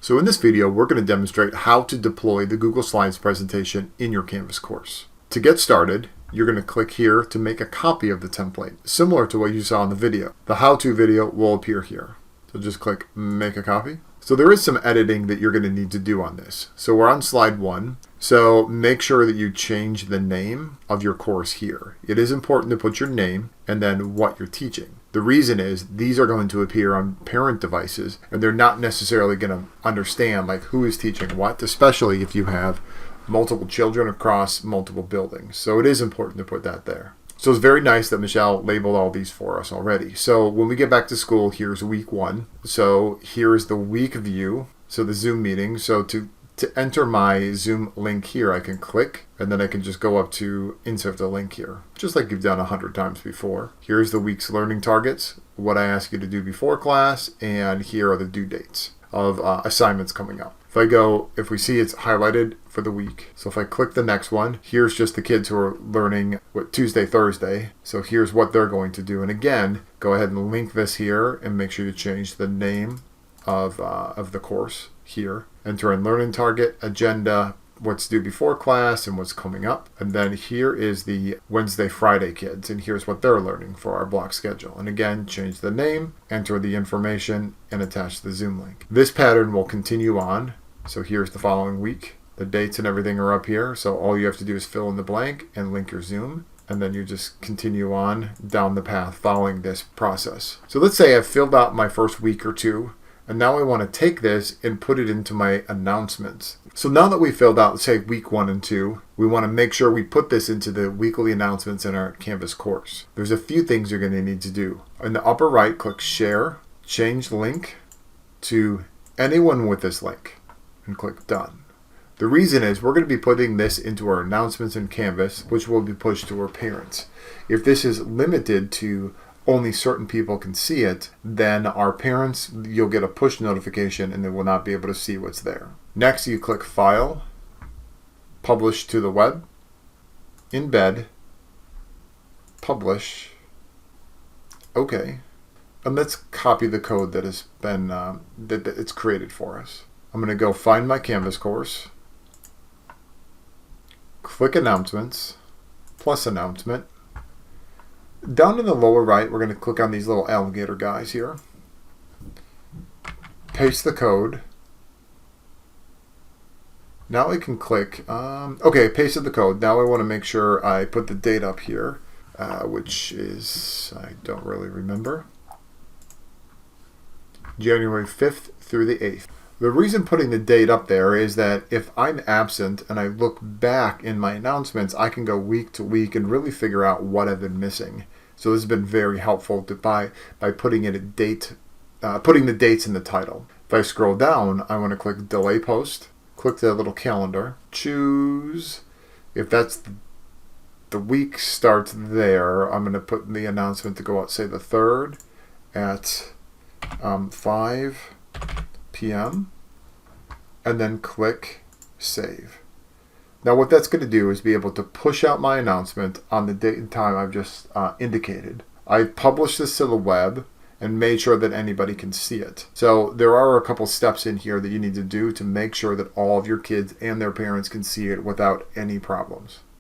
So in this video, we're going to demonstrate how to deploy the Google Slides presentation in your Canvas course. To get started, you're going to click here to make a copy of the template, similar to what you saw in the video. The how-to video will appear here. So just click Make a Copy. So there is some editing that you're going to need to do on this. So we're on slide 1. So make sure that you change the name of your course here. It is important to put your name and then what you're teaching. The reason is these are going to appear on parent devices and they're not necessarily going to understand like who is teaching what, especially if you have multiple children across multiple buildings. So it is important to put that there. So it's very nice that Michelle labeled all these for us already. So when we get back to school, here's week 1. So here's the week view. So the Zoom meeting. So to enter my Zoom link here, I can click and then I can just go up to insert the link here, just like you've done 100 times before. Here's the week's learning targets, what I ask you to do before class, and here are the due dates of assignments coming up. If we see it's highlighted for the week. So if I click the next one, here's just the kids who are learning Tuesday, Thursday. So here's what they're going to do. And again, go ahead and link this here and make sure you change the name of the course here. Enter in learning target, agenda, what's due before class and what's coming up. And then here is the Wednesday, Friday kids. And here's what they're learning for our block schedule. And again, change the name, enter the information, and attach the Zoom link. This pattern will continue on. So here's the following week. The dates and everything are up here. So all you have to do is fill in the blank and link your Zoom. And then you just continue on down the path following this process. So let's say I've filled out my first week or two. And now I want to take this and put it into my announcements. So now that we filled out, say, week 1 and 2, we want to make sure we put this into the weekly announcements in our Canvas course. There's a few things you're going to need to do. In the upper right, click Share, change link to anyone with this link, and click Done. The reason is we're going to be putting this into our announcements in Canvas, which will be pushed to our parents. If this is limited to only certain people can see it, then our parents, you'll get a push notification and they will not be able to see what's there. Next, you click File, Publish to the Web, Embed, Publish, OK. And let's copy the code that has been, that it's created for us. I'm going to go find my Canvas course, click Announcements, plus Announcement. Down in the lower right, we're going to click on these little alligator guys here. Paste the code. Now I can click, okay, pasted the code. Now I want to make sure I put the date up here, which is, I don't really remember, January 5th through the 8th. The reason putting the date up there is that if I'm absent and I look back in my announcements, I can go week to week and really figure out what I've been missing. So this has been very helpful by putting in a date, putting the dates in the title. If I scroll down, I want to click Delay Post, click the little calendar, choose, if that's the week starts there, I'm going to put the announcement to go out, say the 3rd at 5 p.m. and then click Save. Now what that's going to do is be able to push out my announcement on the date and time I've just indicated. I published this to the web and made sure that anybody can see it. So there are a couple steps in here that you need to do to make sure that all of your kids and their parents can see it without any problems.